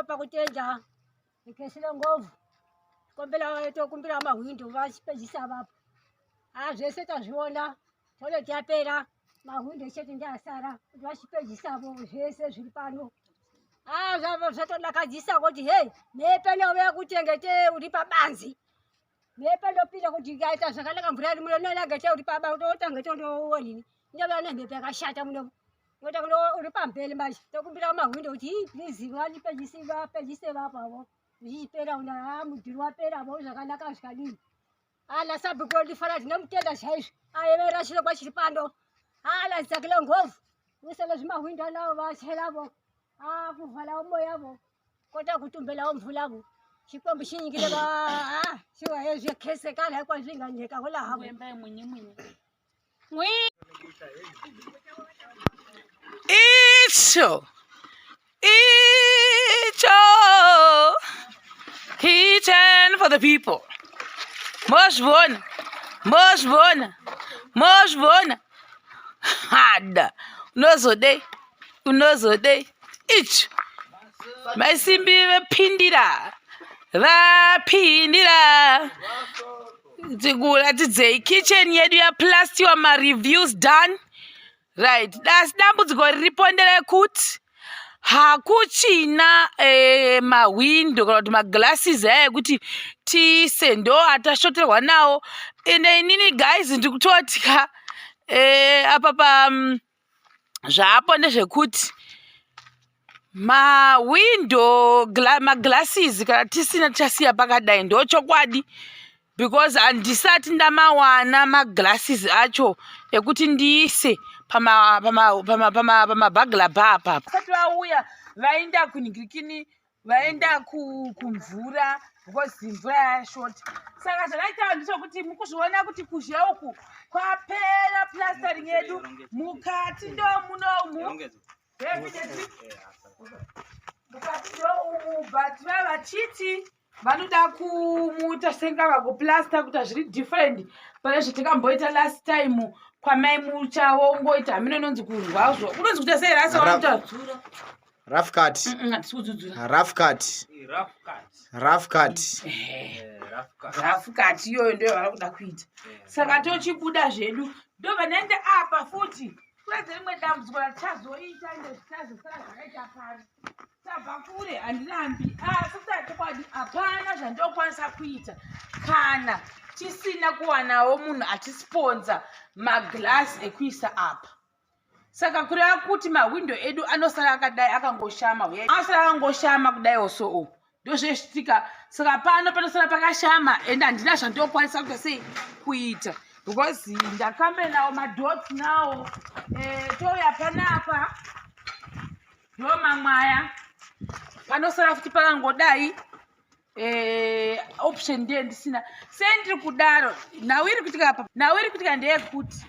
Pakutenja ikesile ngovu kumbila mawindo vasipejisa vapo zvese tazviona tole tapera mawindo chete ndiasara kuti vasipejisa vo zvese zviri pano zvatodakadzisa kuti hei nepe novea kutengete uri pabanzi nepe ndopinda kuti ngaita zvakanaka mvura iri muno nonagete uri pabanzi totangete ndoonini ndovea nemhepo yakashata muno uri pambele manje tokumbira mawindo kuti please vanipejise vapavo zvichipera una mudhiri wapera vo zvakanaka zvikadini ala sabhuku ndifana ndinomutenda chaizvo ayevera chiro kwachiri pano ala dzakile ngovu usele zvimawindo navo vachelavo kuvhalawo moyavo kota kutumbelawo mvulavo chikwembu chinyingile chiwa yezvekhesekana kwazvinganyeka hola havo Icho, kitchen for the people. Moshvona, hard. Unozode. Icho. Maisimbi vapindira. Tigula tidzei kitchen yedu ya plastiwa ma reviews done. Right, that's dambudziko riripondere kuti hakuchina mawindo kana kuti maglasses aya ekuti tiise ndo atashoterwa nawo. Ende inini guys ndikutotika apa zvaapo ndezvekuti mawindo maglasses kana tisina tichasiya pakadai ndochokwadi, because handisati ndamawana maglasses acho ekuti ndiise pamabhagla bapa. Vasati vauya vaenda kunhingirikini, vaenda kumvura because mvura yashota. Saka zvakaita ndechekuti mukuzviona kuti kuzhira uku kwapera plastering yedu mukati ndo munomu. Mukati ndo umu but vachiti vanoda kumutasenga vagoplasta kuti zviri different pane zvatikamboita last time kwamai muchawo ungoita hamino nonzi kurwazvo unonzi kuti sei rasa wanoita rough cut iyoyo ndoyo vanoda kuita. Saka tochibuda zvedu ndo vanoenda apa futi kuedze rimwe dambudziko ratichazoita ende zvichazosara zvakaita pari tabva kure handirambi asi kusati kwadi hapana zvandokwanisa kuita kana tisina kuwanawo munhu atisponza magirasi ekuisa apa. Saka kureva kuti mahwindo edu anosara akadai akangoshama asara akangoshama kudaiwo so ndozvezvitika. Saka pano panosara pakashama ende handina zvandokwanisa kuita sei kuita because ndakambe nawo madhotsi nawo touya panapa ndo mamwaya panosara futi pakangodai option ndiye ndisina sendiri kudaro nhau iri kutika ndeyekuti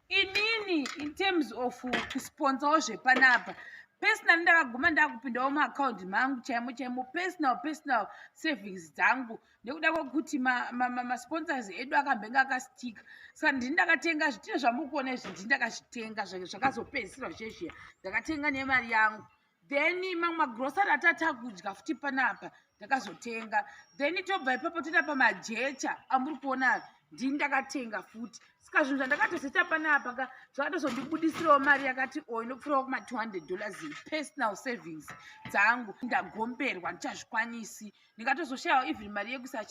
inini in terms of kusponsawo zvepanapa personal ndakaguma ndakupindawo muaccoundi mangu chaimo personal savings dzangu nekuda kwekuti masponsors edu akambenga akastika. Saka ndini ndakatenga zvitino zvamukuona izvi ndini ndakazvitenga zvakazopedzisirwa zvezviya ndakatenga nemari yangu. Then mamwe magrosari atata kudya futi panapa ndakazotenga. Then tobva ipapo toenda pamajecha amuri kuona ndini ndakatenga futi. Saka zvinhu zvandakatoseta panapa zvakatozondibudisirawo mari yakati inopfuurawo kuma$200 personal savings dzangu ndagomberwa ndichazvikwanisi. Ndikatozoshayawo even mari yekuisa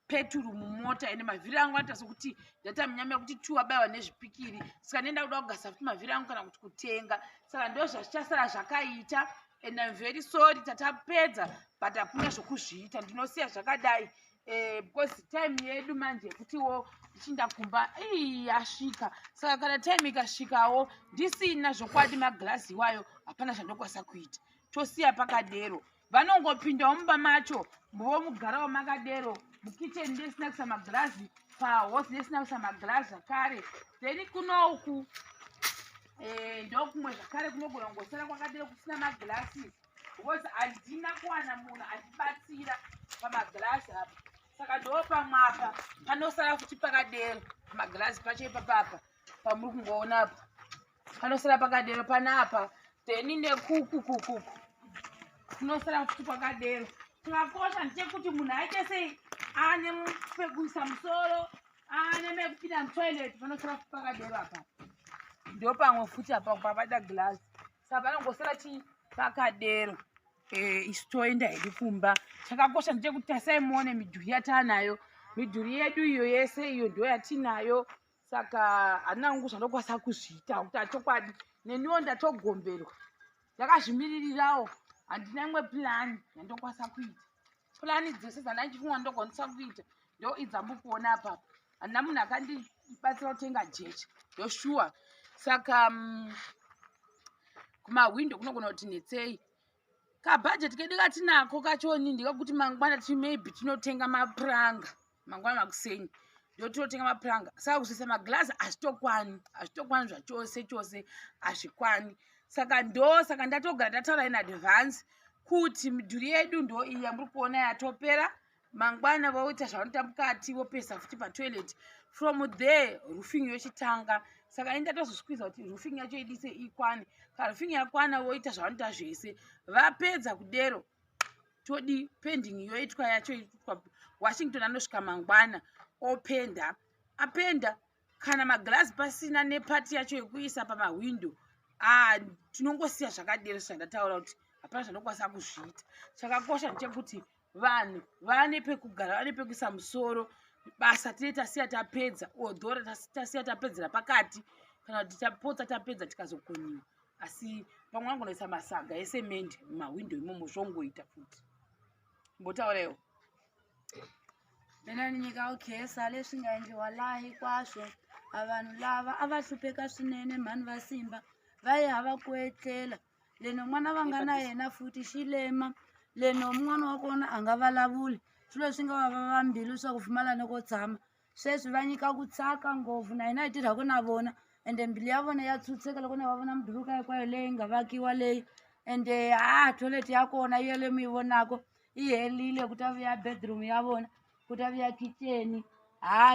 peturu mumota ende mavhiri angu anoita sokuti ndaita munyama yekuti 2 abayiwa nezvipikiri. Saka ndenda kuda kugasa futi mavhiri angu kana kuti kutenga. Saka ndo zvazvichasara zvakaita and I'm very sorry tatapedza but hakuna zvokuzviita ndinosiya zvakadai because time yedu manje yekutiwo ichinda kumba yasvika. Saka kana time ikasvikawo ndisina zvokwadi magirasi iwayo hapana zvandokwanisa kuita tosiya pakadero. Vanongopindawo mumba macho mbovomugarawo makadero mukicheni ndesina kuisa magirasi pahosi ndesina kuisa magirasi zvakare. Then kunouku ndokumwe zvakare kunogona kungosara kwakadero kusina magirasi because handina kuwana munhu atibatsira pamagirasi apa. Saka ndo pamwe apa panosara futi pakadero magirasi pacho ipapapa pamuri kungoona apa panosara pakadero panapa. Then nekuku kunosara futi pakadero. Chakakosha ndechekuti munhu aite sei ane pekuisa musoro ane mekupinda mutoilet panosara futi pakadero apa ndo pamwe futi apa papata gilasi. Saka panongosara pakadero isu toenda hedu kumba. Chakakosha ndechekuti tasaimuone midhuri yataanayo midhuri yedu iyo yese iyo ndo yatinayo. Saka handina kungu zvandokwanisa kuzviita kuti atokwadi neniwo ndatogomberwa ndakazvimiririrawo handina imwe plani yandokwanisa kuita. Plani dzese dzandachifunga ndokwanisa kuita ndo idzambukuona apapa. Handina munhu akandibatsira kutenga jecha ndoshuwa. Saka kumahwindo kunogona kuti netsei kabhajeti kedu katinako kachoni ndikakuti mangwana maybe tinotenga mapuranga mangwana makuseni ndototenga mapuranga. Saka kuzoisa magirasi hazvitokwani zvachose hazvikwani. Saka ndatogara ndataura in advance kuti midhuri yedu ndo iyi yamuri kuona yatopera. Mangwana voita zvavanoita mukati vopesa futi patoilet from there roofing yochitanga. Saka indatozosvikidza kuti roofing yacho idise ikwane. Ka roofing yakwana voita zvavanoita zvese vapedza kudero todi pending yoitwa yacho itwa Washington anosvika mangwana openda apenda. Kana magirasi pasina nepati yacho yekuisa pamahwindo tinongosiya zvakadero zvandataura kuti hapana zvandokwanisa kuzviita. Chakakosha ndechekuti vanhu vane pekugara vane pekuisa musoro. Basa tine tasiya tapedza odhora tasiya tapedzera pakati kana kuti tapotsa tapedza tikazokoniwa. Asi pamwe angonoisa masaga esemende mumahwindo imomo zvongoita futi. Mbotauraiwo Mina ni nyika ukhesa leswi nga endliwa laha hinkwaswo a vanhu lava a va hlupheka swinene mhani va Simba va yi hava ku etlela. Leno n'wana va nga na yena futi xilema leno mun'wana wa kona a nga vulavuli swilo swi nga va vava mbilu swa ku pfumalana ko tshama. Sweswi va nyika ku tsaka ngopfu na hina hi tirhaka na vona ende mbilu ya vona ya tshwutsheka loko na va vona miduruka hinkwayo leyi nga vakiwa leyi ende toilet ya kona yi le mi yi vonako yi helile ku ta vuya bedroom ya vona ku ta vuya kitchen.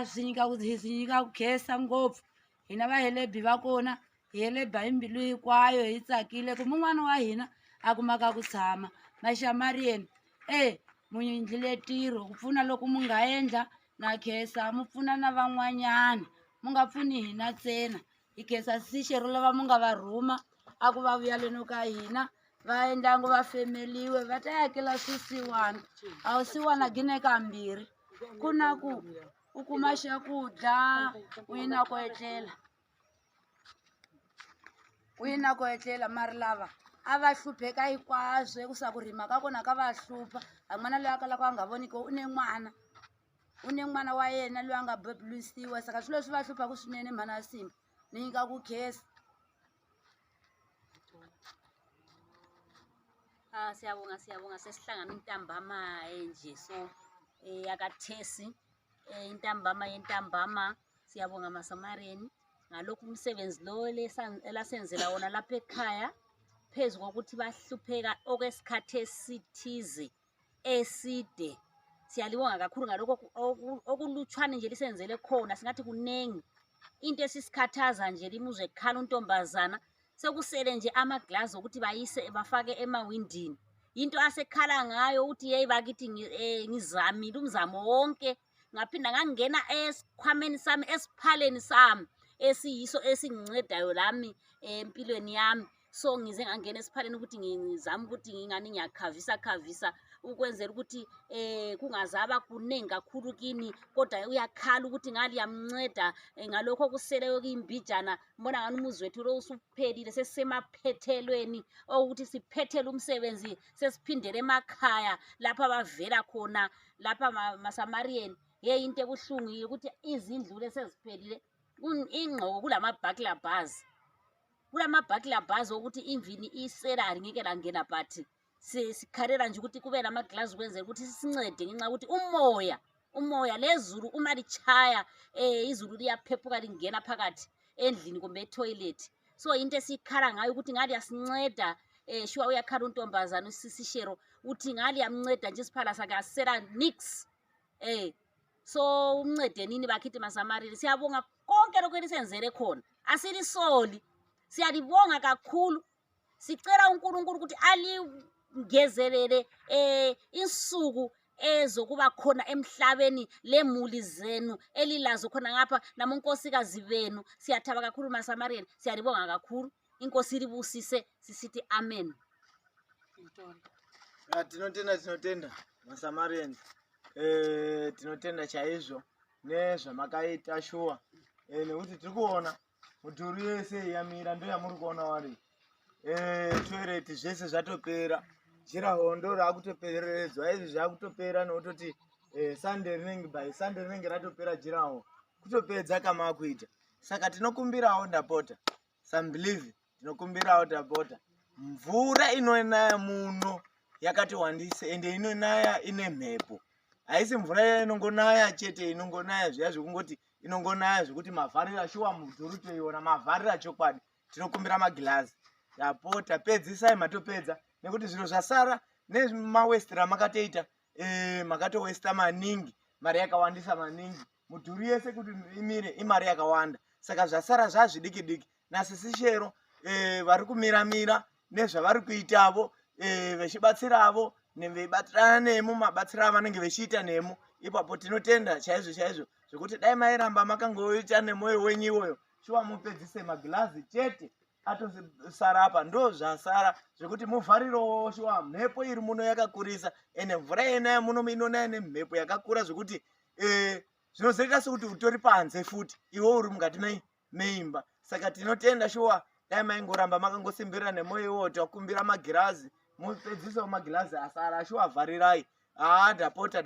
Swi nyika ku khesa ngopfu hina vahelebi va kona hi heleba hi mbilu hinkwayo hi tsakile ku mun'wana wa hina a kumaka ku tshama. Maxamariyeni mu endlile ntirho ku pfuna loko mu nga endla na khensa mu pfuna na van'wanyana mu nga pfuni hina ntsena ikesa sishero lava munga varhuma aku va vuya leno ka hina va endlangu va femeliwe va ta yakela swisiwana a wu siwana gine kambirhi ku na ku u kuma xakudya u yi na ku etlela mari lava a va hlupheka hinkwaswo ku sa ku rima ka kona ka va hlupha a n'wana loyi a kalaka a nga voni ko u ne n'wana wa yena loyi a nga bebulisiwa saka swilo leswi va hluphaku swinene mhana Simba ni nyika ku khesa. Siyabonga sesihlangana intambama nje so yakathesi intambama siyabonga masamareni ngalokhu umsebenzi lo elasenzela wona lapha ekhaya phezu kokuthi bahlupheka okwesikhathi esithize eside. Siyalibonga kakhulu ngalokho okulutshwane nje lisenzele khona singathi kunengi into esisikhathaza nje limuzwe ekhala untombazana sekusele nje amaglass ukuthi bayise bafake emawindini into asekhala ngayo uthi hey bakithi ngizamile umzamo wonke ngaphinda ngangena esikhwameni sami esiphaleni sami esiyiso esingincedayo lami empilweni yami so ngize ngangena esiphaleni ukuthi ngizama ukuthi ngingani ngiyakhavisa ukwenzela ukuthi kungazaba kunengi kakhulu kini kodwa uyakhala ukuthi ngali yamnceda ngalokho okuseleyo kuyimbijana mbona ngani umuzi wethu lo usuphelile sesemaphethelweni ukuthi siphethele umsebenzi sesiphindele emakhaya lapha bavela khona lapha masamariyeni hey into ebuhlungu ukuthi izindlu leseziphelile ingqoko kulamabhakila bhazi ukuthi imvini iselari ngeke langena but sikhalela nje ukuthi kube namaglass kwenzela ukuthi sisincede ngenxa ukuthi umoya lezulu uma lichaya izulu liyaphephuka lingena phakathi endlini kumbe etoilet so into esikhala ngayo ukuthi ngali yasinceda shuwa uyakhala untombazana usisishero uthi ngali yamnceda nje isiphala sakhe asisela nix so umncede nini bakithi masamarili siyabonga konke lokho elisenzele khona asilisoli siyalibonga kakhulu sicela uNkulunkulu ukuthi alingezelele insuku ezokuba khona emhlabeni lemuli zenu elilazo khona ngapha namonkosikazi benu siyathaba kakhulu masamariyeni siyalibonga kakhulu inkosi libusise sisithi amen. Tinotenda masamariyeni tinotenda chaizvo nezvamakaita shuwa nekuti tiri kuona mudhuri yese yamira ndo yamuri kuona wari toilet zvese zvatopera jiraho ndo rakutopereredzwa izvi zvakutopera nekutoti Sunday rinenge ratopera jiraho kutopedza kamakuita saka tinokumbirawo ndapota sambelieve tinokumbirawo ndapota mvura inonaya muno yakati wandise ende inonaya ine mhepo haisi mvura inongonaya chete inongonaya zviya zvekungoti inongonaya zvekuti mavharira shuwa mudhuri toiona mavharira chokwadi tinokumbira maglazi ndapota pedzisai matopedza nekuti zviro zvasara nemawesti ramakatoita makatowesta maningi mari yakawandisa maningi mudhuri yese kuti imire imari yakawanda saka zvasara zvazvidiki diki nasisishero vari kumiramira nezvavari kuitavo vechibatsiravo neveibatsirana nemu mabatsiro avanenge vechiita nemu ipapo tinotenda chaizvo zvekuti dai mairamba makangoita nemwoyo wenyu iwoyo shuwa mupedzise maglazi chete atosara apa ndo zvasara zvekuti muvharirowo shuwa mhepo iri muno yakakurisa ene mvura yenaya muno inonaya nemhepo yakakura zvekuti zvinozoita sekuti utori panze futi iwo uri mukati meimba saka tinotenda shuwa dai maingoramba makangosimbirira nemwoyo iwowo takumbira magirazi mupedzisewo magirazi asara shuwa vharirai ndapota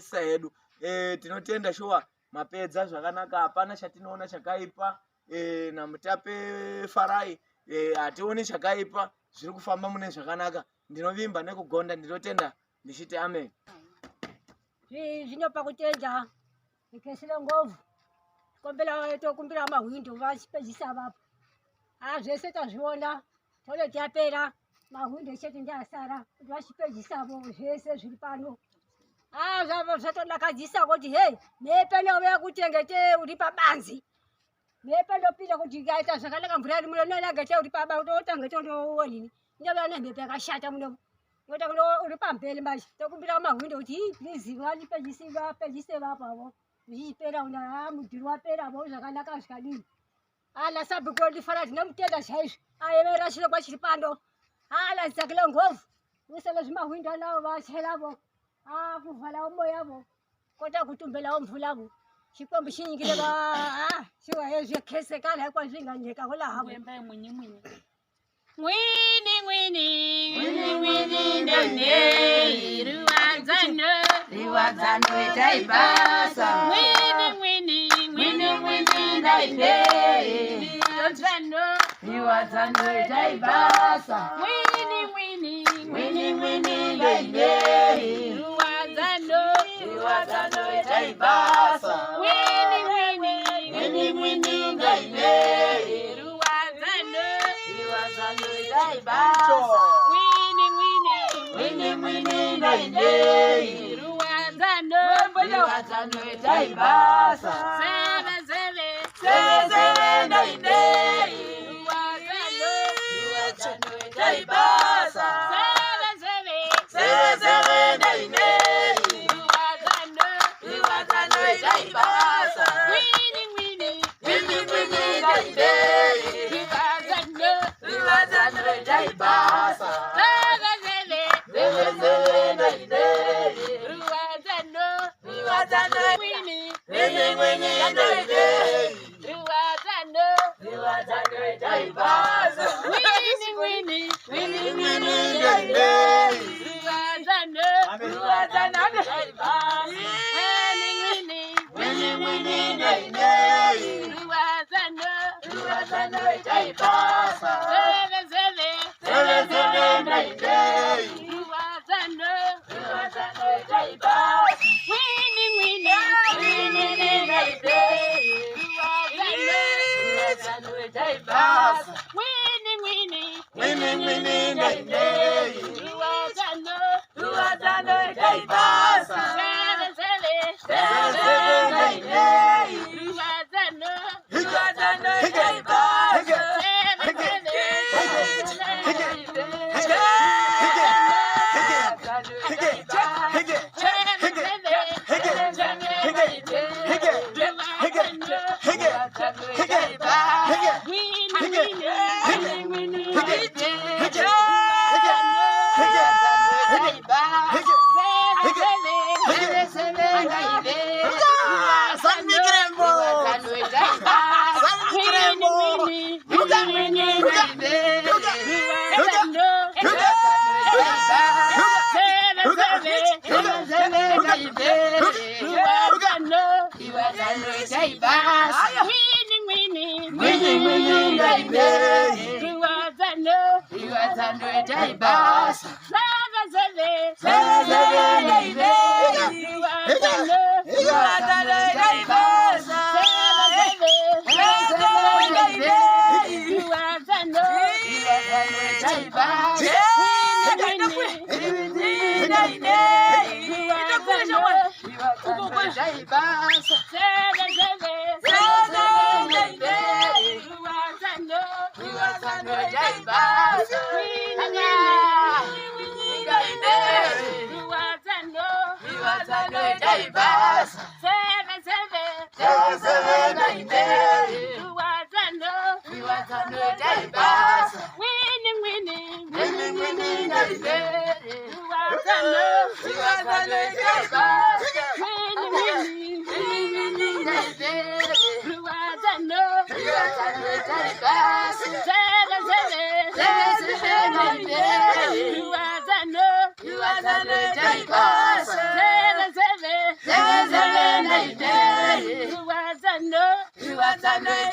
sisa yedu tinotenda shuwa mapedza zvakanaka hapana chatinoona chakaipa namutape farai hationi chakaipa zviri kufamba mune zvakanaka ndinovimba nekugonda ndinotenda ndichiti amen. Zvinopa kutenda ikesile ngovu tokumbira mahwindo vachipedzisa vapo zvese tazviona toileti yapera mahwindo chete ndiasara kuti vachipedzisavo zvese zviri pano zvatodakadzisa kuti hei mhepo nouya kutengete uri pabanzi mhepo ndopinda kuti ngaita zvakanaka mvura iri muno nagete uri pabanzi totangete ndoonini ndouya nemhepo yakashata muno uri pambele manje tokumbira mahwindo kuti please vachipedzise vapavo Zvipera una mudhuri wapera zvakanaka zvikadini. Ala sabhuku ndifara ndinomutenda chaizvo. Ayeverashire kwachiripando. Ala dzakile ngovu. Usele zvimahwindo navo vachelavo. Kuvhalawo moyavo. Kota kutumbelawo mvulavo. Chikwembu chinyingire chiwa yezvekesekana kwazvinganyeka kola havo. Wemba mwini mwini. Winnie, Winnie, Winnie, Winnie, Winnie, Ruwadzano, Ruwadzano itaibasa. Winnie, Winnie, Winnie, Winnie, Ruwadzano, Ruwadzano itaibasa. Winnie, Winnie, Winnie, Winnie, Ruwadzano, Ruwadzano itaibasa. Winnie, Winnie, Winnie, Winnie, Ruwadzano, Ruwadzano itaibasa. Winnie, Winnie, Winnie, Winnie, Ruwadzano, Ruwadzano itaibasa. Zeve, Zeve, Zeve, Ruwadzano, Ruwadzano itaibasa. Zeve, Zeve, Ruwadzano, Ruwadzano itaibasa. Winnie, Winnie, Winnie, Winnie, Ruwadzano, Ruwadzano itaibasa. Zeve, Ruwadzano, Ruwadzano Winnie, Winnie, Winnie, Ruwadzano, Ruwadzano itaibasa. Winnie, Winnie, Winnie, Winnie, Ruwadzano, Ruwadzano itaibasa. Winnie, Winnie, Winnie, Ruwadzano, Ruwadzano itaibasa. Zeve, Zeve, Ruwadzano, Ruwadzano itaibasa. Winnie, Winnie, Ruwadzano, Ruwadzano itaibasa. Winnie, Winnie, Winnie, Winnie, Ruwadzano, Ruwadzano itaibasa. Zeve, Ruwadzano, Ruwadzano itaibasa. Ruwadzano,